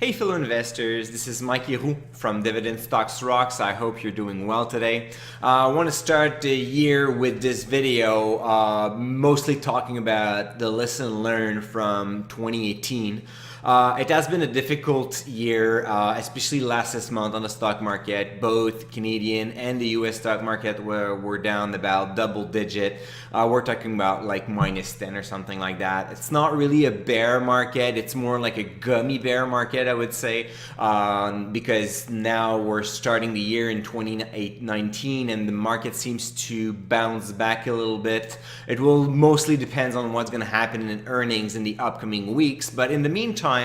Hey fellow investors, this is Mikey Roux from Dividend Stocks Rocks. I hope you're doing well today. I want to start the year with this video mostly talking about the lesson learned from 2018. It has been a difficult year, especially last this month on the stock market. Both Canadian and the US stock market were down about double digit. We're talking about like minus 10 or something like that. It's not really a bear market. It's more like a gummy bear market, I would say, because now we're starting the year in 2019 and the market seems to bounce back a little bit. It will mostly depend on what's going to happen in earnings in the upcoming weeks, but in the meantime,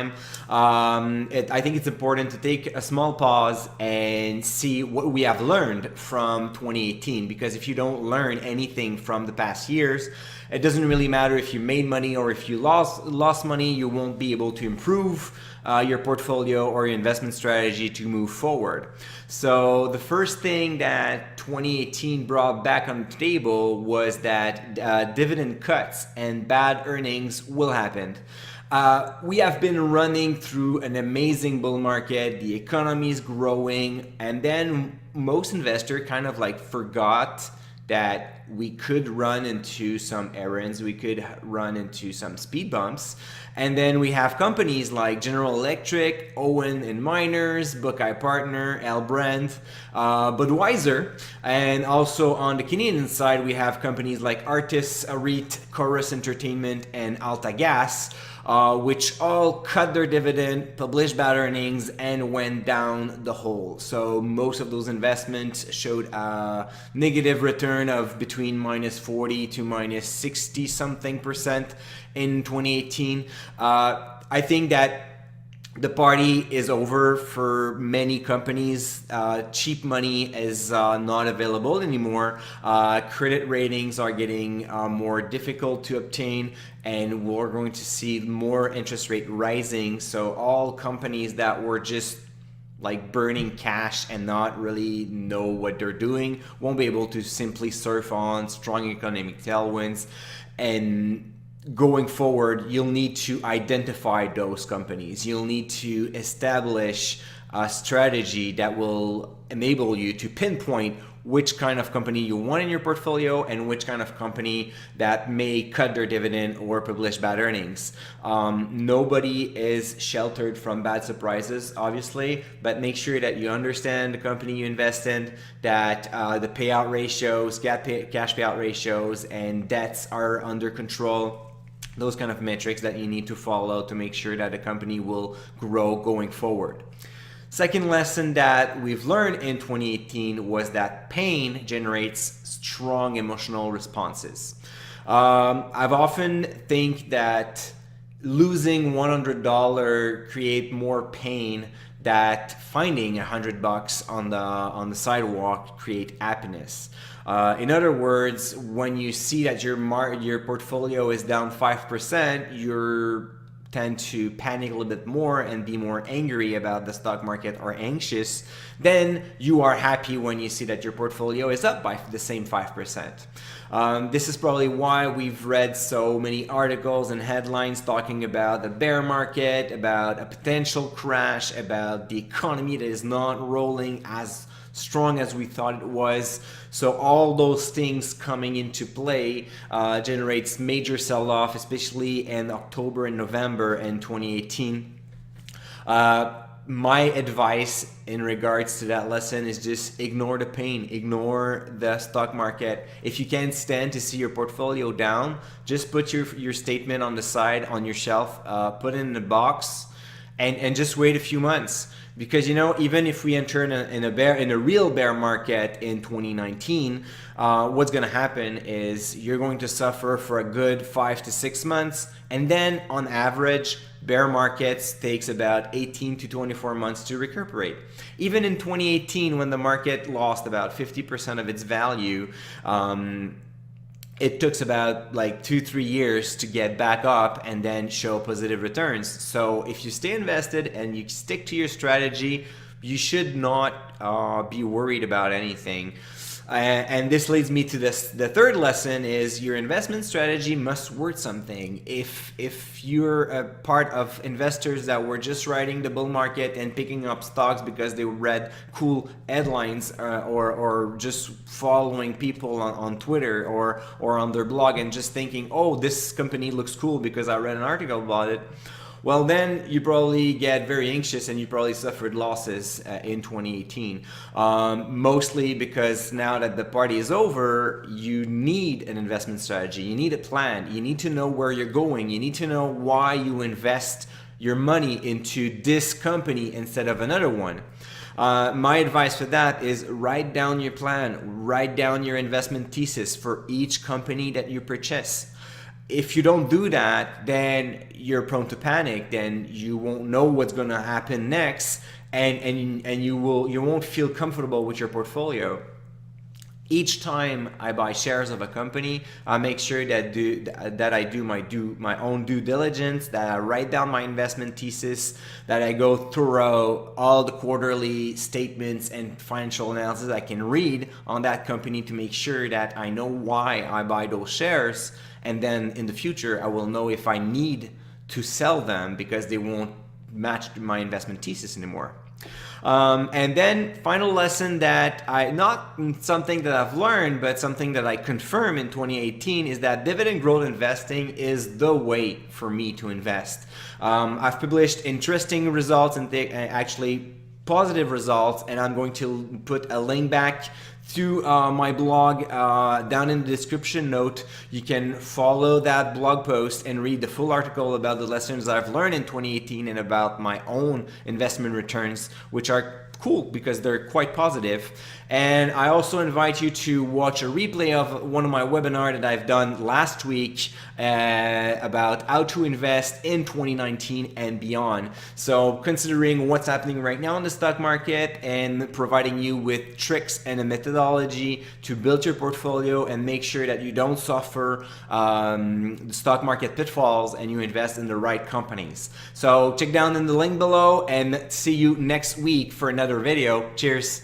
I think it's important to take a small pause and see what we have learned from 2018, because if you don't learn anything from the past years, it doesn't really matter if you made money or if you lost money. You won't be able to improve your portfolio or your investment strategy to move forward. So the first thing that 2018 brought back on the table was that dividend cuts and bad earnings will happen. We have been running through an amazing bull market. The economy is growing, and then most investors kind of like forgot that we could run into some errands, we could run into some speed bumps, and then we have companies like General Electric, Owen and Miners, Buckeye Partner, L Brandt, Budweiser, and also on the Canadian side we have companies like Artis, REIT, Chorus Entertainment, and AltaGas, which all cut their dividend, published bad earnings, and went down the hole. So most of those investments showed a negative return of between minus 40 to minus 60 something percent in 2018. I think that the party is over for many companies. Cheap money is not available anymore. Credit ratings are getting more difficult to obtain, and we're going to see more interest rate rising. So all companies that were just like burning cash and not really know what they're doing won't be able to simply surf on strong economic tailwinds. And going forward, you'll need to identify those companies. You'll need to establish a strategy that will enable you to pinpoint which kind of company you want in your portfolio and which kind of company that may cut their dividend or publish bad earnings. Nobody is sheltered from bad surprises, obviously, but make sure that you understand the company you invest in, that the payout ratios, cash payout ratios, and debts are under control. Those kind of metrics that you need to follow to make sure that the company will grow going forward. Second lesson that we've learned in 2018 was that pain generates strong emotional responses. I've often think that losing $100 create more pain that finding $100 on the sidewalk create happiness. In other words, when you see that your portfolio is down 5%, you tend to panic a little bit more and be more angry about the stock market or anxious. Then you are happy when you see that your portfolio is up by the same 5%. This is probably why we've read so many articles and headlines talking about the bear market, about a potential crash, about the economy that is not rolling as strong as we thought it was. So all those things coming into play generates major sell-off, especially in October and November in 2018. My advice in regards to that lesson is just ignore the pain, ignore the stock market. If you can't stand to see your portfolio down, just put your statement on the side, on your shelf, put it in a box, and just wait a few months. Because even if we enter in a real bear market in 2019, what's going to happen is you're going to suffer for a good 5 to 6 months, and then on average, bear markets takes about 18 to 24 months to recuperate. Even in 2018, when the market lost about 50% of its value, it took about like 2-3 years to get back up and then show positive returns. So if you stay invested and you stick to your strategy, you should not be worried about anything. And this leads me to the third lesson is your investment strategy must worth something. If you're a part of investors that were just riding the bull market and picking up stocks because they read cool headlines or just following people on Twitter or on their blog and just thinking, oh, this company looks cool because I read an article about it, well, then you probably get very anxious and you probably suffered losses in 2018. Mostly because now that the party is over, you need an investment strategy. You need a plan. You need to know where you're going. You need to know why you invest your money into this company instead of another one. My advice for that is write down your plan. Write down your investment thesis for each company that you purchase. If you don't do that, then you're prone to panic. Then you won't know what's going to happen next, and you won't feel comfortable with your portfolio. Each time I buy shares of a company, I make sure that I do my own due diligence, that I write down my investment thesis, that I go through all the quarterly statements and financial analysis I can read on that company to make sure that I know why I buy those shares. And then in the future, I will know if I need to sell them because they won't match my investment thesis anymore. And then final lesson that not something that I've learned, but something that I confirm in 2018 is that dividend growth investing is the way for me to invest. I've published interesting results and actually positive results, and I'm going to put a link back to my blog down in the description note. You can follow that blog post and read the full article about the lessons I've learned in 2018 and about my own investment returns, which are cool because they're quite positive. And I also invite you to watch a replay of one of my webinars that I've done last week about how to invest in 2019 and beyond. So considering what's happening right now in the stock market and providing you with tricks and a methodology to build your portfolio and make sure that you don't suffer the stock market pitfalls and you invest in the right companies. So check down in the link below and see you next week for another video. Cheers.